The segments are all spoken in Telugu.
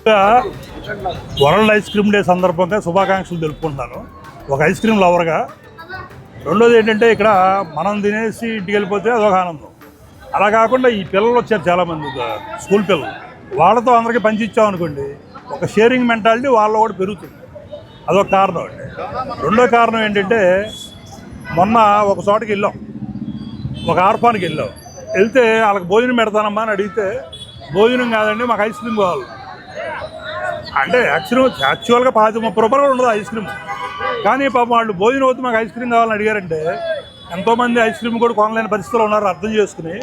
వరల్డ్ ఐస్ క్రీమ్ డే సందర్భంగా శుభాకాంక్షలు తెలుపుకుంటున్నాను ఒక ఐస్ క్రీమ్ లవర్గా. రెండోది ఏంటంటే ఇక్కడ మనం తినేసి ఇంటికి వెళ్ళిపోతే అదొక ఆనందం. అలా కాకుండా ఈ పిల్లలు వచ్చారు చాలామంది, స్కూల్ పిల్లలు, వాళ్ళతో అందరికీ పంచిచ్చామనుకోండి, ఒక షేరింగ్ మెంటాలిటీ వాళ్ళలో కూడా పెరుగుతుంది. అదొక కారణం అండి. రెండో కారణం ఏంటంటే మొన్న ఒక చోటకి వెళ్ళాం, ఒక ఆర్ఫాన్కి వెళ్ళాం. వెళ్తే వాళ్ళకి భోజనం పెడతానమ్మా అని అడిగితే, భోజనం కాదండి మాకు ఐస్ క్రీమ్ కావాలి అంటే యాక్చువల్గా 30 రూపాయలు కూడా ఉండదు ఐస్ క్రీమ్. కానీ పాపం వాళ్ళు భోజనం వద్దు మాకు ఐస్ క్రీమ్ కావాలని అడిగారంటే ఎంతోమంది ఐస్ క్రీమ్ కూడా కొనలేని పరిస్థితులు ఉన్నారు. అర్థం చేసుకుని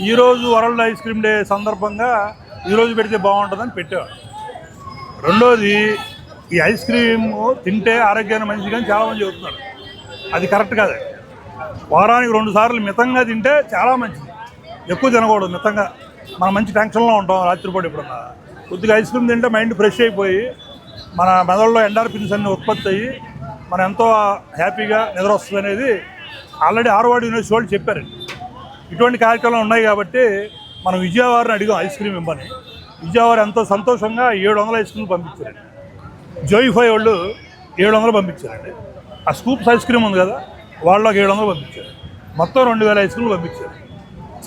ఈరోజు వరల్డ్ ఐస్ క్రీమ్ డే సందర్భంగా ఈరోజు పెడితే బాగుంటుందని పెట్టేవాడు. రెండోది ఈ ఐస్ క్రీమ్ తింటే ఆరోగ్యాన్ని మంచిది కానీ చాలామంది చెబుతున్నారు, అది కరెక్ట్ కాదు. వారానికి 2 సార్లు మితంగా తింటే చాలా మంచిది, ఎక్కువ తినకూడదు. మితంగా మనం మంచి టెన్షన్లో ఉంటాం రాత్రిపూట. ఎప్పుడన్నా కొద్దిగా ఐస్ క్రీమ్ తింటే మైండ్ ఫ్రెష్ అయిపోయి మన మెదడులో ఎండార్ఫిన్స్ అన్ని ఉత్పత్తి అయ్యి మనం ఎంతో హ్యాపీగా నిద్ర వస్తుంది అనేది ఆల్రెడీ హార్వర్డ్ యూనివర్సిటీ వాళ్ళు చెప్పారండి. ఇటువంటి కార్యక్రమాలు ఉన్నాయి కాబట్టి మనం విజయవాడని అడిగాం ఐస్ క్రీమ్ ఇవ్వని. విజయవాడ ఎంతో సంతోషంగా 700 ఐస్ క్రీమ్లు పంపించారండి. జోయిఫై వాళ్ళు 700 పంపించారండి. ఆ స్కూప్స్ ఐస్ క్రీమ్ ఉంది కదా, వాళ్ళకి 700 పంపించారు. మొత్తం 2000 ఐస్ క్రీమ్లు పంపించారు.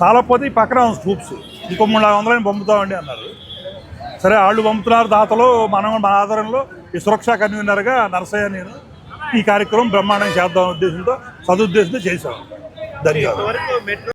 చాలా పోతే ఈ పక్కన స్కూప్స్ ఇంకో 300 పంపుతామండి అన్నారు. సరే వాళ్ళు పంపుతున్నారు దాతలు, మన ఆధారంలో ఈ సురక్షా కన్వీనర్గా నరసయ్య నేను ఈ కార్యక్రమం బ్రహ్మాండంగా చేద్దాం ఉద్దేశంతో సదుద్దేశంతో చేశాం. ధన్యవాదాలు.